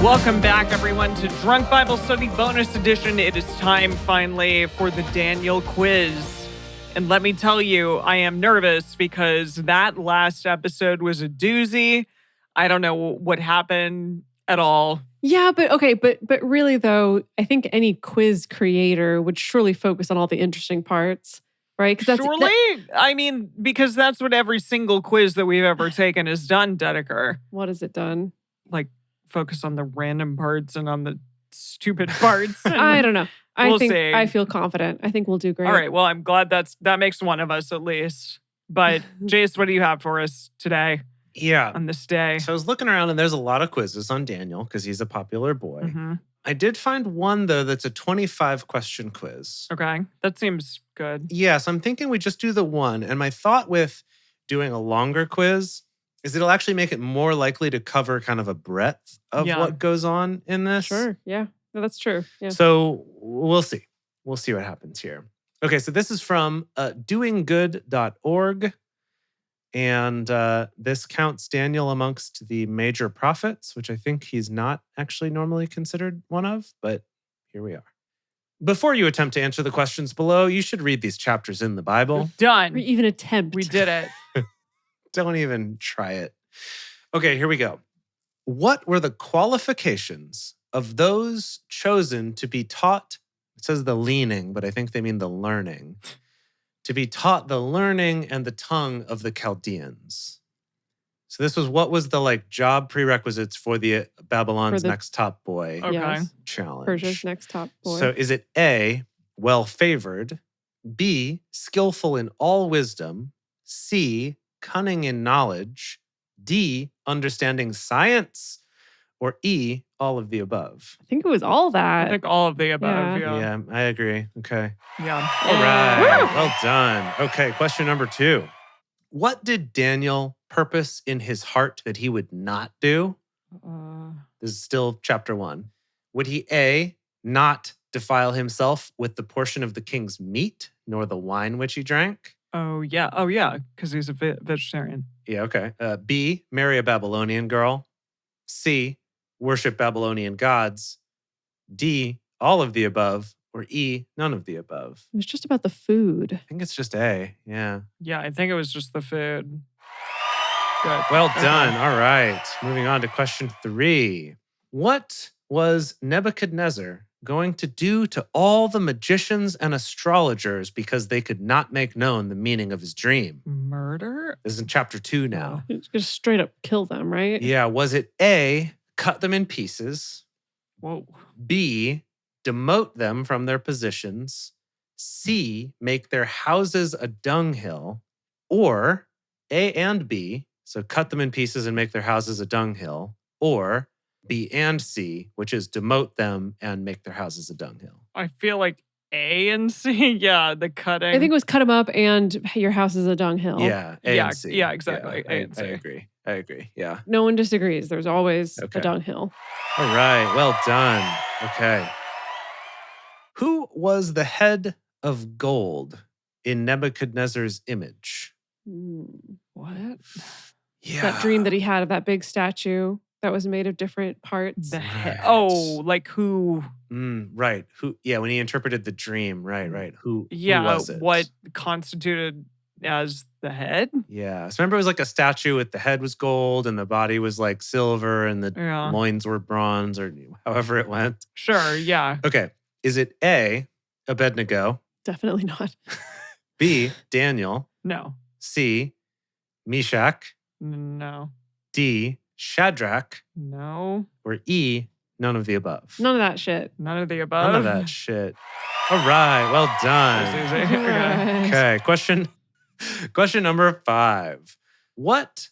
Welcome back, everyone, to Drunk Bible Study Bonus Edition. It is time, finally, for the Daniel quiz. And let me tell you, I am nervous because that last episode was a doozy. I don't know what happened at all. Yeah, but okay, but really though, I think any quiz creator would surely focus on all the interesting parts, right? Surely? I mean, because that's what every single quiz that we've ever taken has done, Dedeker. What has it done? Like, focus on the random parts and on the stupid parts. I don't know. We'll see. I feel confident. I think we'll do great. All right. Well, I'm glad that makes one of us at least. But Jace, what do you have for us today Yeah. on this day? So I was looking around and there's a lot of quizzes on Daniel because he's a popular boy. Mm-hmm. I did find one, though, that's a 25 question quiz. Okay. That seems good. Yeah, so I'm thinking we just do the one. And my thought with doing a longer quiz is it'll actually make it more likely to cover kind of a breadth of what goes on in this. Sure. Yeah. No, that's true. Yeah. So we'll see. We'll see what happens here. Okay, so this is from doinggood.org. And this counts Daniel amongst the major prophets, which I think he's not actually normally considered one of, but here we are. Before you attempt to answer the questions below, you should read these chapters in the Bible. Done. Or even attempt. We did it. Don't even try it. Okay, here we go. What were the qualifications of those chosen to be taught? It says the leaning, but I think they mean the learning. To be taught the learning and the tongue of the Chaldeans. So this was what was the job prerequisites for the Babylon's Next Top Boy Okay. challenge. Persia's Next Top Boy. So is it A, well-favored, B, skillful in all wisdom, C, cunning in knowledge, D, understanding science, or E, all of the above? I think it was all I that. think all of the above. Yeah. Yeah, I agree. Okay. Yeah. All right. Well done. Okay, question number 2. What did Daniel purpose in his heart that he would not do? This is still chapter 1. Would he A, not defile himself with the portion of the king's meat, nor the wine which he drank? Oh, yeah. Oh, yeah. Because he's a vegetarian. Yeah, okay. B, marry a Babylonian girl. C, worship Babylonian gods. D, all of the above. Or E, none of the above. It was just about the food. I think it's just A. Yeah. Yeah, I think it was just the food. Good. Well done. All right. Moving on to question 3. What was Nebuchadnezzar going to do to all the magicians and astrologers because they could not make known the meaning of his dream? Murder? This is in chapter 2 now. Just straight up kill them, right? Yeah. Was it A, cut them in pieces? Whoa. B, demote them from their positions? C, make their houses a dunghill? Or A and B, so cut them in pieces and make their houses a dunghill? Or B and C, which is demote them and make their houses a dunghill? I feel like A and C. Yeah, the cutting. I think it was cut them up and your house is a dunghill. Yeah, A Yeah, and C. yeah, exactly. Yeah, A and C. I agree. Yeah. No one disagrees. There's always Okay. a dunghill. All right. Well done. Okay. Who was the head of gold in Nebuchadnezzar's image? What? Yeah. That dream that he had of that big statue that was made of different parts. The head. Right. Oh, like who? Right. Who? Yeah. When he interpreted the dream. Right. Who Yeah, was it? what constituted as the head? Yeah. So remember, it was like a statue with the head was gold and the body was like silver and the Yeah. loins were bronze or however it went. Sure, yeah. Okay. Is it A, Abednego, Definitely not. B, Daniel, No. C, Meshach, No. D, Shadrach, No. or E, none of the above? None of that shit. None of the above. None of that shit. All right. Well done. This is easy. Okay. Right. Okay. Question number 5. What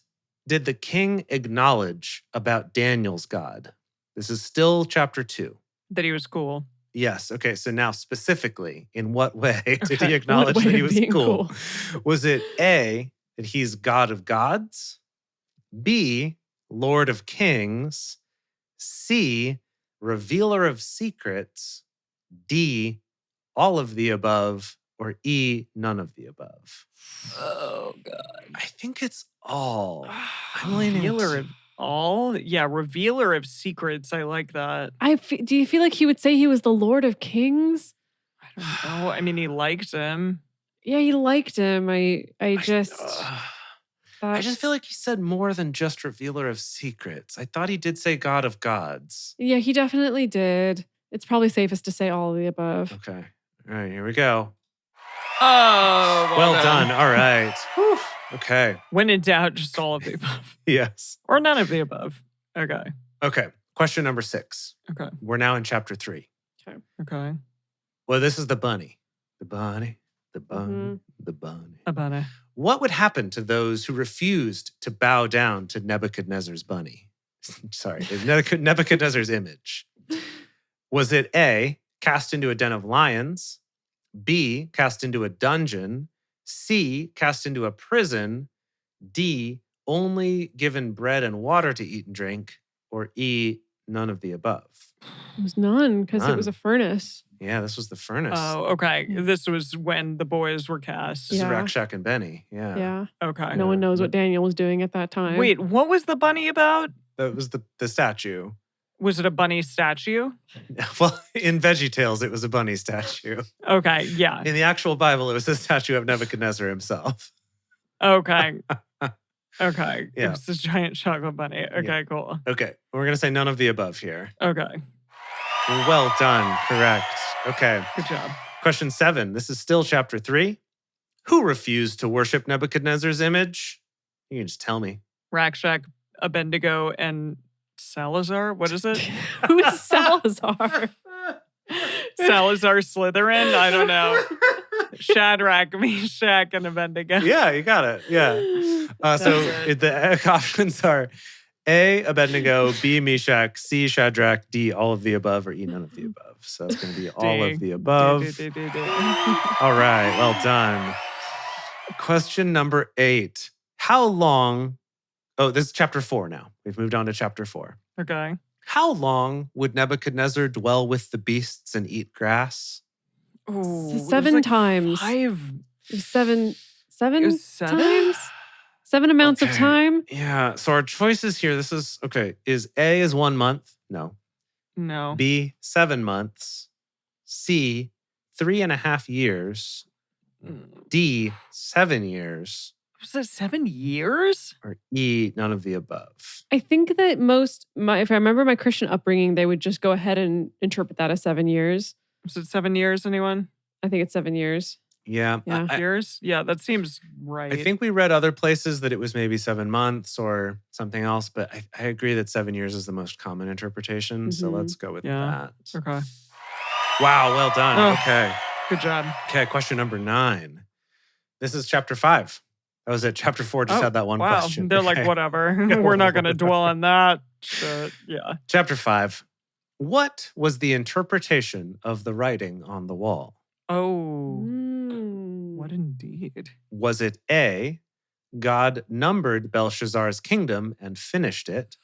did the king acknowledge about Daniel's God? This is still chapter 2. That he was cool. Yes. Okay. So now specifically, in what way did Okay. he acknowledge What way that he of was being cool? Was it A, that he's God of gods? B, Lord of kings? C, revealer of secrets? D, all of the above? Or E, none of the above? Oh, God. I think it's all. I'm leaning Revealer to- of All? Yeah, revealer of secrets. I like that. Do you feel like he would say he was the Lord of Kings? I don't know. I mean, he liked him. Yeah, he liked him. I just I just feel that's- like he said more than just revealer of secrets. I thought he did say God of gods. yeah, he definitely did. It's probably safest to say all of the above. Okay. All right, here we go. Oh, Well done. All right. Whew. Okay. When in doubt, just all of the above. Yes. Or none of the above. Okay. Okay. Question number 6. Okay. We're now in chapter 3. Okay. Well, this is the bunny. The bunny. The bunny. Mhm. The bunny. About it. What would happen to those who refused to bow down to Nebuchadnezzar's bunny? Sorry, Nebuchadnezzar's image. Was it A, cast into a den of lions, B, cast into a dungeon, C, cast into a prison, D, only given bread and water to eat and drink, or E, none of the above? It was none because it was a None. furnace. Yeah, this was the furnace. Oh, okay. Yeah. This was when the boys were cast. This Yeah. is Rakshak and Benny. Yeah. Yeah. Okay. No one knows Yeah. what Daniel was doing at that time. Wait, what was the bunny about? That was the statue. Was it a bunny statue? Well, in VeggieTales, it was a bunny statue. Okay, yeah. In the actual Bible, it was the statue of Nebuchadnezzar himself. Okay. Okay. Yeah. It was this giant chocolate bunny. Okay, Yeah. cool. Okay, we're going to say none of the above here. Okay. Well done. Correct. Okay. Good job. Question 7. This is still chapter 3. Who refused to worship Nebuchadnezzar's image? You can just tell me. Rakshak, Abednego, and Salazar? What is it? Who is Salazar? Salazar Slytherin? I don't know. Shadrach, Meshach, and Abednego. Yeah, you got it. Yeah. So That's it. the options are A, Abednego, B, Meshach, C, Shadrach, D, all of the above, or E, none of the above. So it's going to be all D. of the above. D. All right, well done. Question number 8. How long? Oh, this is chapter 4 now. We've moved on to chapter 4. Okay. How long would Nebuchadnezzar dwell with the beasts and eat grass? Ooh, it was 7 like times. 5. It was seven It was 7? times? 7 amounts of Okay. time? Yeah, so our choices here, this is, okay, is A is 1 month? No. No. B, 7 months. C, 3.5 years. D, 7 years. Was it 7 years? Or E, none of the above. I think that if I remember my Christian upbringing, they would just go ahead and interpret that as 7 years. Was it 7 years, anyone? I think it's 7 years. Yeah. Yeah. Years? Yeah, that seems right. I think we read other places that it was maybe 7 months or something else, but I agree that 7 years is the most common interpretation. So Mhm. let's go with Yeah. that. Okay. Wow, well done. Oh. Okay. Good job. Okay, question number 9. This is chapter 5. That was it. Chapter 4 just Oh, had that one wow. question. They're Okay. like, whatever. We're not going to dwell on that. But yeah. Chapter 5. What was the interpretation of the writing on the wall? Oh, Mm. what indeed? Was it A, God numbered Belshazzar's kingdom and finished it?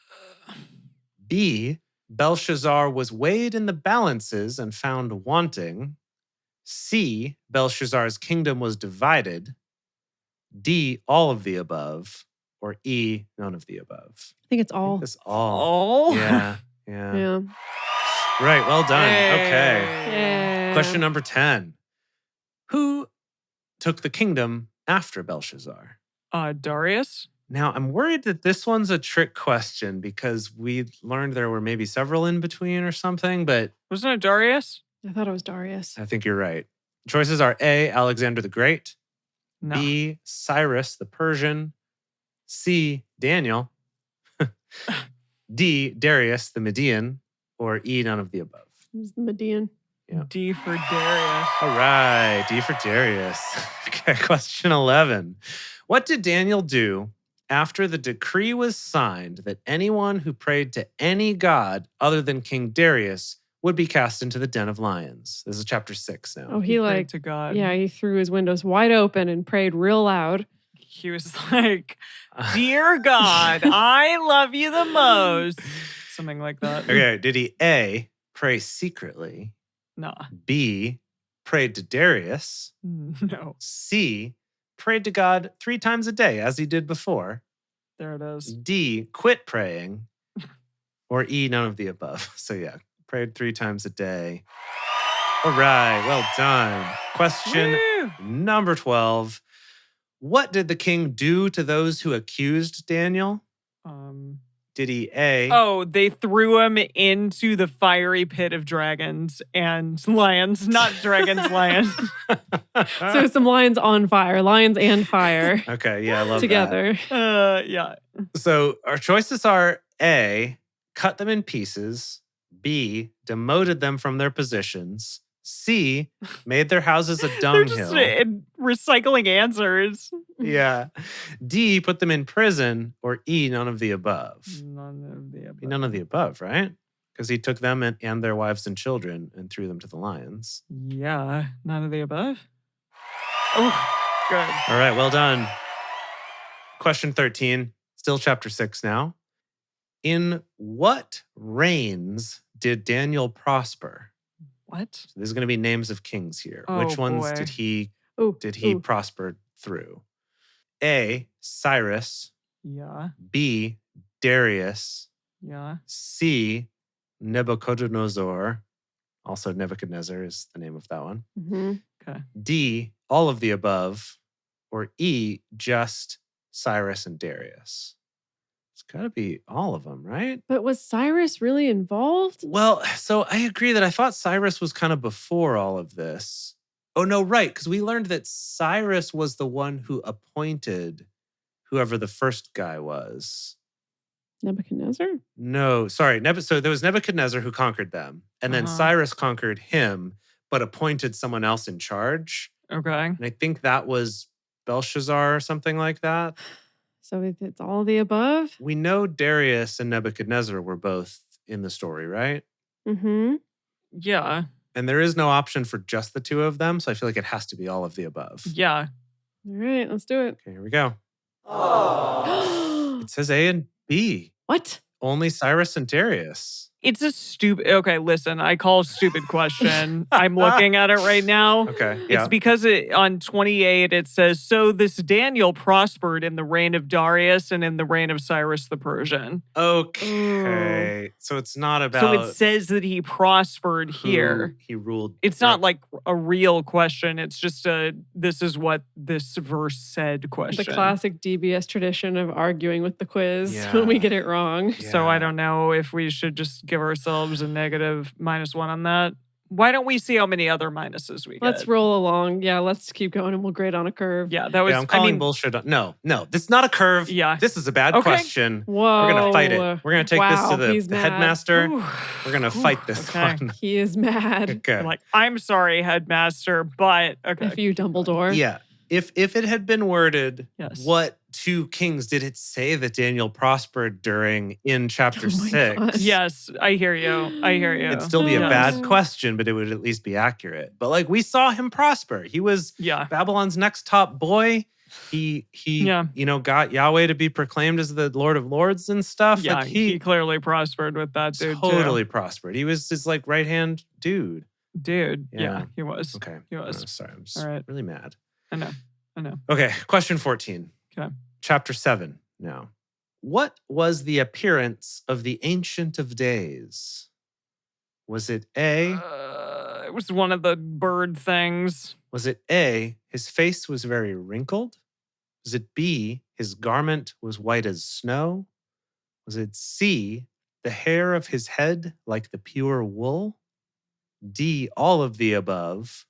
B, Belshazzar was weighed in the balances and found wanting? C, Belshazzar's kingdom was divided? D, all of the above? Or E, none of the above? I think it's I think all. this all. Oh. Yeah, yeah. Yeah. Right, well done. Okay. Yeah. Question number 10. Who took the kingdom after Belshazzar? Darius? Now, I'm worried that this one's a trick question because we learned there were maybe several in between or something, but Wasn't it Darius? I thought it was Darius. I think you're right. Choices are A, Alexander the Great, No. B, Cyrus the Persian, C, Daniel, D, Darius the Median, or E, none of the above. It was the Median. Yeah. D for Darius. All right, D for Darius. Okay, question 11. What did Daniel do after the decree was signed that anyone who prayed to any god other than King Darius would be cast into the den of lions? This is chapter 6 now. Oh, he prayed like, to God. yeah, he threw his windows wide open and prayed real loud. He was like, "Dear God, I love you the most." Something like that. Okay, did he A, pray secretly, Nah. B, prayed to Darius, No. C, prayed to God 3 times a day as he did before, There it is. D, quit praying. Or E, none of the above. So yeah, prayed 3 times a day. All right, well done. Question Woo! number 12. What did the king do to those who accused Daniel? Did he A? Oh, they threw him into the fiery pit of dragons and lions, not dragons, lions. So some lions on fire, lions and fire Okay, yeah, I love together. Yeah. that. So our choices are A, cut them in pieces. B, demoted them from their positions. C, made their houses a They're just dunghill. recycling answers. Yeah. D, put them in prison. Or E, none of the above. None of the above. None of the above, right? Because he took them and their wives and children and threw them to the lions. Yeah, none of the above. Oh, good. All right, well done. Question 13, still chapter 6 now. In what reigns did Daniel prosper? What? So there's going to be names of kings here. Oh, Which ones boy. did he Ooh. prosper through? A, Cyrus. Yeah, B, Darius. yeah. C, Nebuchadnezzar. Also, Nebuchadnezzar is the name of that one. Mhm. D, all of the above. Or E, just Cyrus and Darius. It's got to be all of them, right? But was Cyrus really involved? Well, so I agree that I thought Cyrus was kind of before all of this. Oh, no, right. Because we learned that Cyrus was the one who appointed whoever the first guy was. Nebuchadnezzar? No, sorry. So there was Nebuchadnezzar who conquered them. And then Uh-huh. Cyrus conquered him, but appointed someone else in charge. Okay. And I think that was Belshazzar or something like that. So it's all the above? We know Darius and Nebuchadnezzar were both in the story, right? Mm-hmm. Yeah, And there is no option for just the two of them. So I feel like it has to be all of the above. yeah. All right, let's do it. Okay, here we go. It says A and B. What? Only Cyrus and Darius. It's a stupid. Okay, listen. I call a stupid question. I'm looking at it right now. Okay, It's yeah. because on 28 it says, so this Daniel prospered in the reign of Darius and in the reign of Cyrus the Persian. Okay. So it's not about So it says that he prospered who here. he ruled. It's not like a real question. It's just this is what this verse said question. The classic DBS tradition of arguing with the quiz Yeah. when we get it wrong. So I Yeah. don't know if we should just give ourselves a negative -1 on that. Why don't we see how many other minuses we get? Let's roll along. Yeah, let's keep going and we'll grade on a curve. Yeah, that was. Yeah, I'm calling bullshit. No, this is not a curve. Yeah. This is a bad Okay. question. Whoa. We're going to fight it. We're going to take this to He's the mad. headmaster. Ooh. We're going to fight this Okay. one. He is mad. Okay. Like, I'm sorry, headmaster, but okay. If you Dumbledore. Yeah. If it had been worded, Yes. what two kings did it say that Daniel prospered during in chapter Oh my 6? God. Yes, I hear you. I hear you. It'd still be a Yes. bad question, but it would at least be accurate. But like we saw him prosper. He was Yeah. Babylon's next top boy. He Yeah. got Yahweh to be proclaimed as the Lord of Lords and stuff. Yeah, Like he clearly prospered with that dude. totally prospered. He was his like right hand dude. Too. Dude. Yeah, Yeah. he was. Okay. He was. Sorry, I'm just All right. really mad. I know. Okay, question 14. Okay. Chapter 7 now. What was the appearance of the Ancient of Days? Was it A? It was one of the bird things. Was it A, his face was very wrinkled? Was it B, his garment was white as snow? Was it C, the hair of his head like the pure wool? D, all of the above?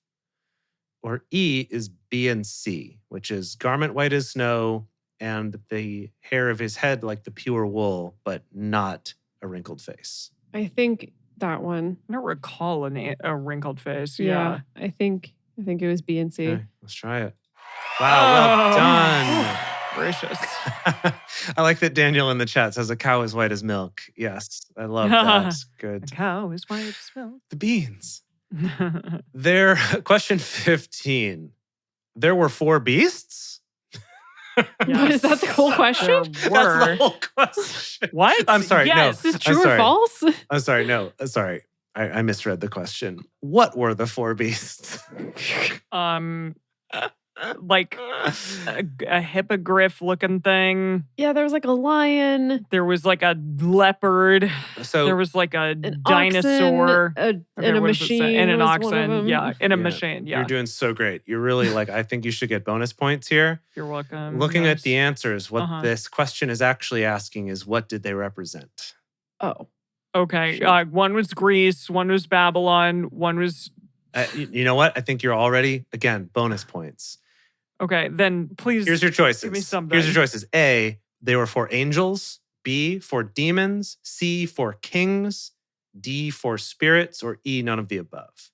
Or E is B and C, which is garment white as snow and the hair of his head like the pure wool, but not a wrinkled face. I think that one. I don't recall a wrinkled face. Yeah. I think it was B and C. Okay, let's try it. Wow, well Oh. done. Gracious. I like that Daniel in the chat says a cow is white as milk. Yes, I love that. Good. A cow is white as milk. The beans. There, question 15. There were 4 beasts? Is that the whole question? There That's the were. whole question. What? I'm sorry, no. Yes. Is this I'm true or sorry. false? I'm sorry, no. Sorry. I misread the question. What were the 4 beasts? Like a hippogriff looking thing. Yeah, there was like a lion, There was like a leopard. So There was like a an dinosaur. oxen, Okay, and a what does it say? machine. And an was one of oxen. them. Yeah. And a Yeah, machine. Yeah. you're doing so great. You're really like, I think you should get bonus points here. You're welcome. Looking Yes. at the answers, what Uh-huh. this question is actually asking is what did they represent? Oh, Okay. Sure. One was Greece. One was Babylon. One was. You know what? I think you're already, again, bonus points. Okay. Then please. Here's your choices. Give me something. Here's your choices. A, they were for angels. B, for demons. C, for kings. D, for spirits. Or E, none of the above.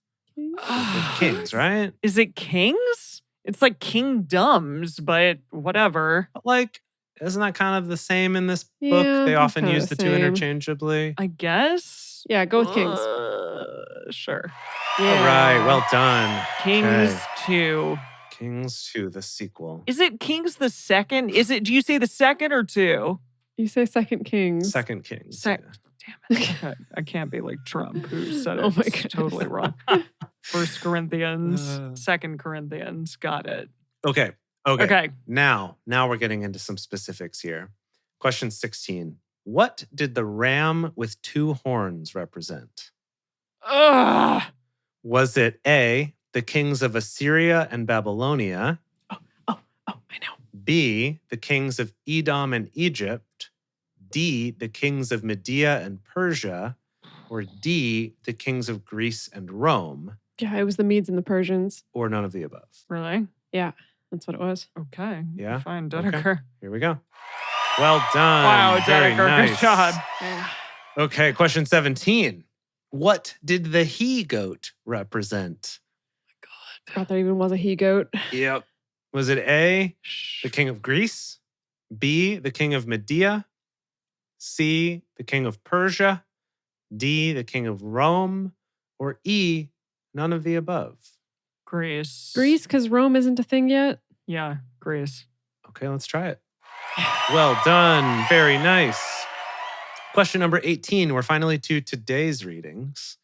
Kings, right? Is it kings? It's like kingdoms, but whatever. But like, isn't that kind of the same in this book? Yeah, They it's often kinda use the the two same. interchangeably. I guess. Yeah, go with kings. Sure. Yeah. All right, well done. Kings Okay. 2. Kings 2, the sequel. Is it Kings the second? Is it? Do you say the second or 2? You say second kings. Second Kings. Sec- yeah. Damn it. Okay. I can't be like Trump, who said it. Oh my It's goodness. totally wrong. First Corinthians, Uh. Second Corinthians. Got it. Okay. Okay. Now we're getting into some specifics here. Question 16. What did the ram with 2 horns represent? Ugh. Was it A, the kings of Assyria and Babylonia? Oh, I know. B, the kings of Edom and Egypt? D, the kings of Media and Persia? Or D, the kings of Greece and Rome? Yeah, it was the Medes and the Persians. Or none of the above? Really? That's what it was. Okay. Yeah? Fine, Okay. Dedeker. Here we go. Well done. Wow, Very Dedeker, nice. good job. Okay, question 17. What did the he-goat represent? Forgot there even was a he goat. Yep. Was it A, the king of Greece? B, the king of Media? C, the king of Persia? D, the king of Rome? Or E, none of the above? Greece. Greece, because Rome isn't a thing yet. Yeah, Greece. Okay, let's try it. Well done. Very nice. Question number 18. We're finally to today's readings.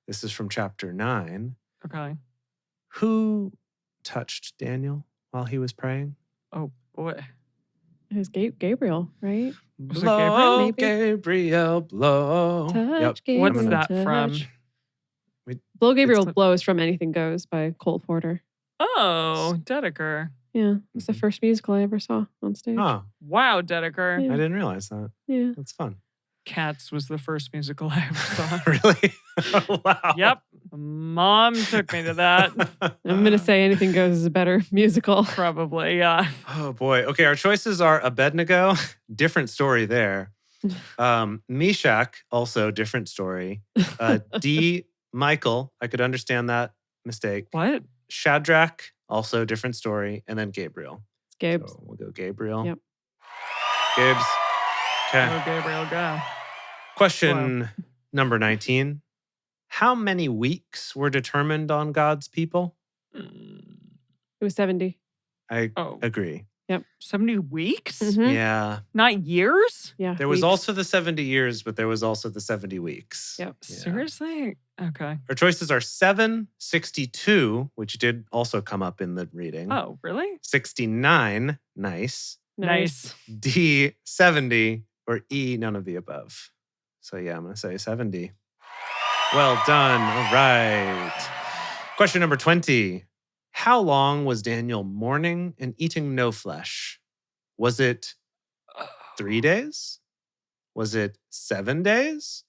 This is from chapter 9. Okay. Who touched Daniel while he was praying? Oh, boy. It was Gabriel, right? Was it Blow, maybe? Gabriel, blow. Touch Gabriel. What's gonna- that from? touch. Blow Gabriel It's- Blows from Anything Goes by Cole Porter. Oh, Dedeker. Yeah, it was the Mhm. first musical I ever saw on stage. Oh, Wow, Dedeker. Yeah. I didn't realize that. Yeah. That's fun. Cats was the first musical I ever saw. Really? Wow. Yep. Mom took me to that. I'm going to say Anything Goes is a better musical. Probably, yeah. Oh boy. Okay, our choices are Abednego, different story there. Meshach, also different story. D, Michael, I could understand that mistake. What? Shadrach, also different story. And then Gabriel. It's Gabe's. So we'll go Gabriel. Yep. Gibbs. Okay. Oh, Gabriel, go. Question number 19. How many weeks were determined on God's people? Mm, It was 70. I Oh, agree. 70 weeks? Mhm. Yeah. Not years? Yeah. There was weeks. also the 70 years, but there was also the 70 weeks. Yep. Yeah. Seriously? Okay. Our choices are 7, 62, which did also come up in the reading. Oh, really? 69, nice. Nice. D, 70, or E, none of the above. So yeah, I'm going to say 70. Well done. All right. Question number 20. How long was Daniel mourning and eating no flesh? Was it 3 days? Was it 7 days?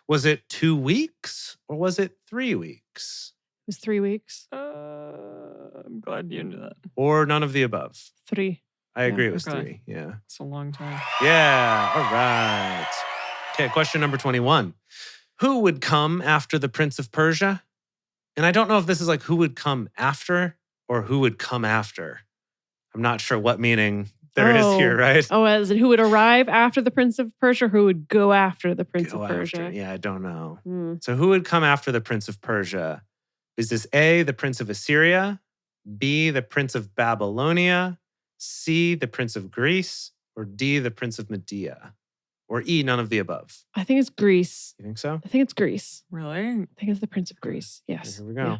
Was it 2 weeks? Or was it 3 weeks? It was 3 weeks. I'm glad you knew that. Or none of the above? 3. I Yeah, agree it was okay. 3. Yeah. It's a long time. Yeah. All right. Okay, question number 21. Who would come after the Prince of Persia? And I don't know if this is like who would come after or who would come after. I'm not sure what meaning there is here, right? Oh, as in who would arrive after the Prince of Persia, or who would go after the Prince Go of after. Persia? Yeah, I don't know. Hmm. So who would come after the Prince of Persia? Is this A, the Prince of Assyria, B, the Prince of Babylonia, C, the Prince of Greece, or D, the Prince of Media? Or E, none of the above? I think it's Greece. You think so? I think it's Greece. Really? I think it's the Prince of Greece. Okay, Yes. here we go.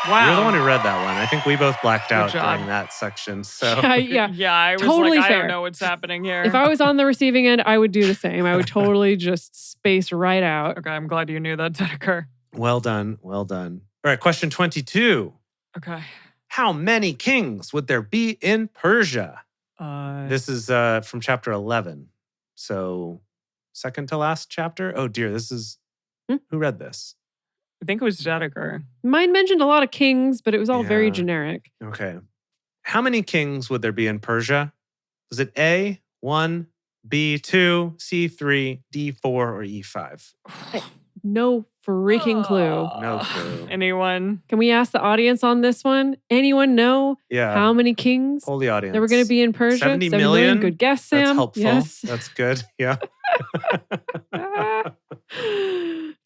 Wow. You're the one who read that one. I think we both blacked Good out job. during that section. So Yeah. Yeah, I was Totally like, I fair. don't know what's happening here. If I was on the receiving end, I would do the same. I would totally just space right out. Okay, I'm glad you knew that, Dedeker. well done. Well done. All right, question 22. Okay. How many kings would there be in Persia? This is from chapter 11. So second to last chapter. Oh dear, this is, who read this? I think it was Dedeker. Mine mentioned a lot of kings, but it was all very Yeah. generic. Okay. How many kings would there be in Persia? Was it A, 1, B, 2, C, 3, D, 4, or E, 5? No freaking clue. No clue. Anyone? Can we ask the audience on this one? Anyone know Yeah. how many kings Poll the audience. there were going to be in Persia? 70 million? Good guess, Sam. That's helpful. Yes. That's good. Yeah.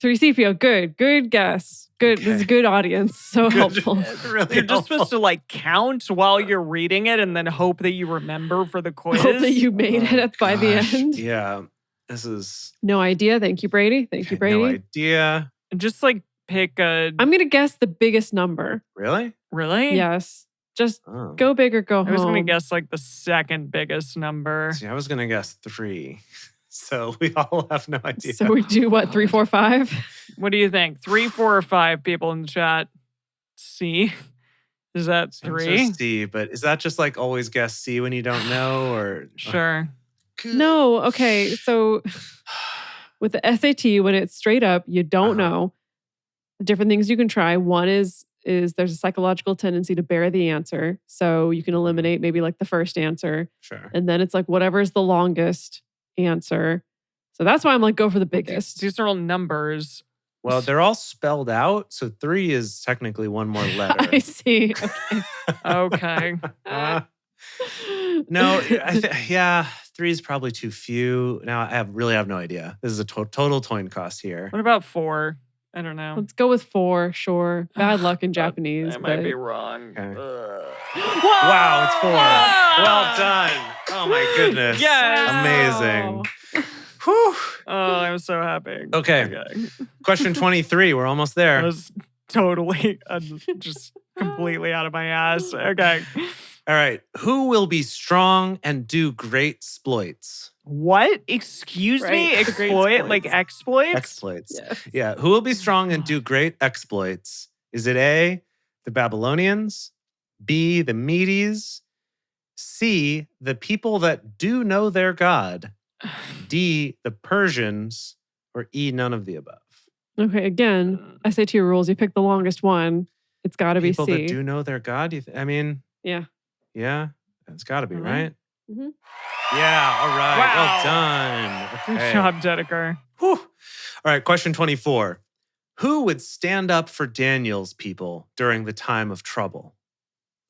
3CPO. Good. Good guess. Good. This is a Okay. good audience. So Good. helpful. Really You're just helpful. supposed to like count while you're reading it and then hope that you remember for the quiz. Hope that you made it by the Gosh, end. Yeah. This is No idea. Thank you, Brady. Thank you, Brady. no idea. Just like pick a. I'm going to guess the biggest number. Really? Really? Yes. Just Oh. go big or go home. I was going to guess like the second biggest number. See, I was going to guess 3. So we all have no idea. So we do what? 3, 4, 5? What do you think? 3, 4, or 5 people in the chat? C? Is that Seems 3? so C, but is that just like always guess C when you don't know? Or Sure. No. Okay. So with the SAT, when it's straight up, you don't Uh-huh. know. Different things you can try. One is there's a psychological tendency to bury the answer. So you can eliminate maybe like the first answer. Sure. And then it's like whatever's the longest answer. So that's why I'm like, go for the biggest. These are all numbers. Well, they're all spelled out, so 3 is technically one more letter. I see. Okay. No, yeah, 3 is probably too few. Now I really have no idea. This is a total coin cost here. What about 4? I don't know. Let's go with 4. Sure. Bad luck in Japanese. I might but- be wrong. Okay. Ugh. Wow, it's 4. Ah! Well done. Oh my goodness. Yes. Amazing. Whew. Oh, I'm so happy. Okay. Question 23. We're almost there. I was totally just completely out of my ass. Okay. All right. Who will be strong and do great exploits? What? Excuse me? Right. Great Exploit? Like exploits? Exploits. Yeah. Yeah. Who will be strong and do great exploits? Is it A, the Babylonians, B, the Medes, C, the people that do know their God, D, the Persians, or E, none of the above? Okay. Again, SAT rules. You pick the longest one. It's got to be People C. that do know their God? I mean, Yeah. yeah, it's got to be, Mhm. right? Mhm. Yeah, all right. Wow. Well done. Good Okay. job, Dedeker. Whew. All right, question 24. Who would stand up for Daniel's people during the time of trouble?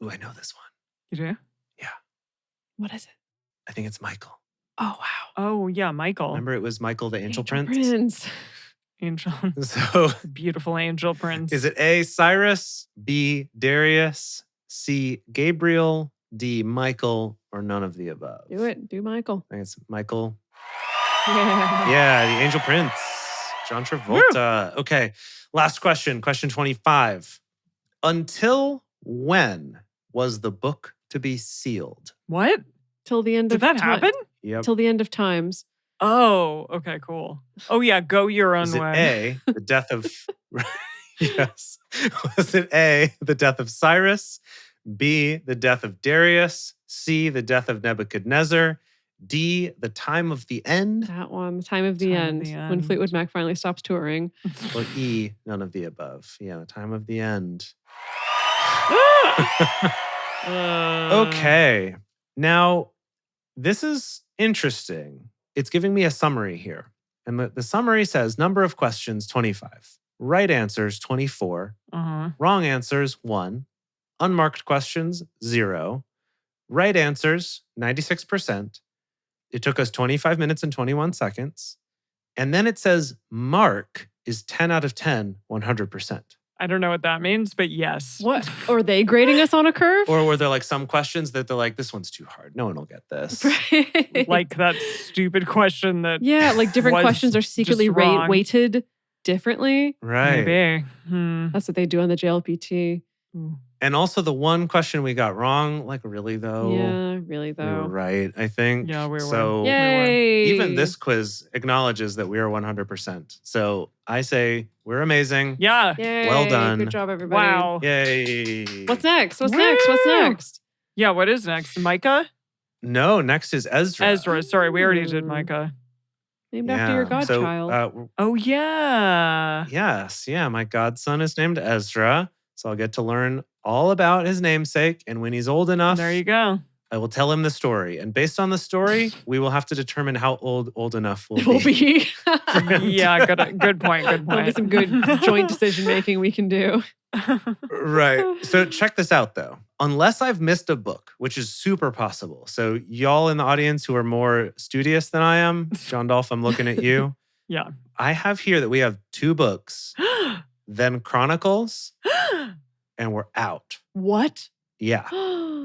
Ooh, I know this one. You do? What is it? I think it's Michael. Oh, wow. Oh, yeah, Michael. Remember it was Michael the Angel Prince? Angel. So Beautiful angel prince. is it A, Cyrus, B, Darius, C, Gabriel, D, Michael, or none of the above? Do it. Do Michael. I think it's Michael. Yeah. Yeah, the Angel Prince, John Travolta. Okay, last question, question 25. Until when was the book to be sealed? What? Till the end Did of that time. happen? Yep. Till the end of times. Oh, okay, cool. Oh, yeah, go your own Was it way. A, the death of, yes. Was it A, the death of Cyrus, B, the death of Darius, C, the death of Nebuchadnezzar, D, the time of the end, That one. The time of the Time of end. the When end. Fleetwood Mac finally stops touring. or E, none of the above? Yeah, the time of the end. Okay. Now, this is interesting. It's giving me a summary here. And the summary says number of questions 25, right answers 24, Uh-huh. wrong answers 1, unmarked questions 0, right answers 96%. It took us 25 minutes and 21 seconds. And then it says mark is 10 out of 10, 100%. I don't know what that means, but yes. What? Are they grading us on a curve? Or were there like some questions that they're like, this one's too hard. No one will get this. Like that stupid question that yeah, like different was questions are just secretly wrong. weighted differently. Right. maybe. Hmm. That's what they do on the JLPT. Ooh. And also the one question we got wrong, like really though, Yeah, really we were though. right, I think. Yeah, we were. So Yay! even this quiz acknowledges that we are 100%. So I say we're amazing. Yeah. Yay! Well done. Good job, everybody. Wow. Yay. What's next? What's next? What's Woo! next? Yeah, what is next? Micah? No, next is Ezra. Ezra. Sorry, we already did Ooh. Micah. Named after your godchild. Oh, yeah. Yes, yeah, my godson is named Ezra. So I'll get to learn all about his namesake. And when he's old enough, There you go. I will tell him the story. And based on the story, we will have to determine how old enough we'll Will be. be. Yeah, good point. Good There'll be point. some good joint decision making we can do. Right. So check this out, though. Unless I've missed a book, which is super possible. So y'all in the audience who are more studious than I am, John Dolph, I'm looking at you. Yeah. I have here that we have 2 books, then Chronicles, and we're out. What? Yeah.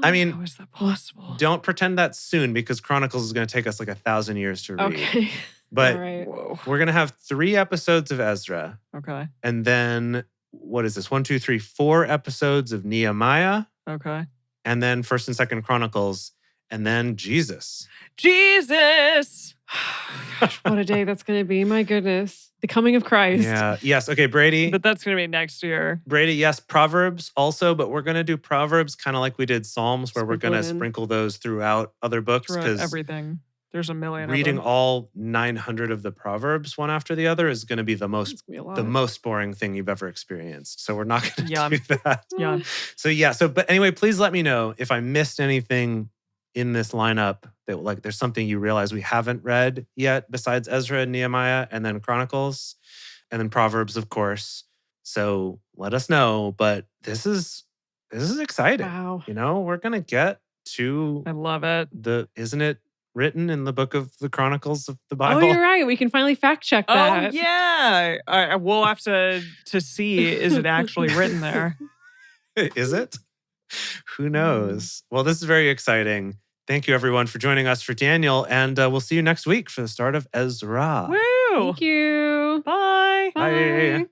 I mean, How is that possible? Don't pretend that's soon because Chronicles is going to take us like 1,000 years to read. Okay. But All right. Whoa. we're going to have 3 episodes of Ezra. Okay. And then, what is this? 1, 2, 3, 4 episodes of Nehemiah. Okay. And then 1st and 2nd Chronicles. And then Jesus. Jesus. What a day that's going to be. My goodness. The coming of Christ. Yeah. Yes. Okay, Brady. But that's going to be next year. Brady, yes, Proverbs also, but we're going to do Proverbs kind of like we did Psalms, where we're going to Sprinkle in. sprinkle those throughout other books. Throughout Because everything. There's a million reading of them. all 900 of the Proverbs one after the other is going to be the most It's gonna be a lot. the most boring thing you've ever experienced. So we're not going to Yeah. do that. Yeah. So but anyway, please let me know if I missed anything in this lineup that like there's something you realize we haven't read yet besides Ezra and Nehemiah and then Chronicles and then Proverbs, of course. So let us know. But this is exciting. Wow. You know, we're going to get to I love it. isn't it written in the book of the Chronicles of the Bible? Oh, you're right. We can finally fact check that. Oh, yeah. We'll have to see, is it actually written there? Is it? Who knows? Well, this is very exciting. Thank you, everyone, for joining us for Daniel. And we'll see you next week for the start of Ezra. Woo. Thank you. Bye. Bye.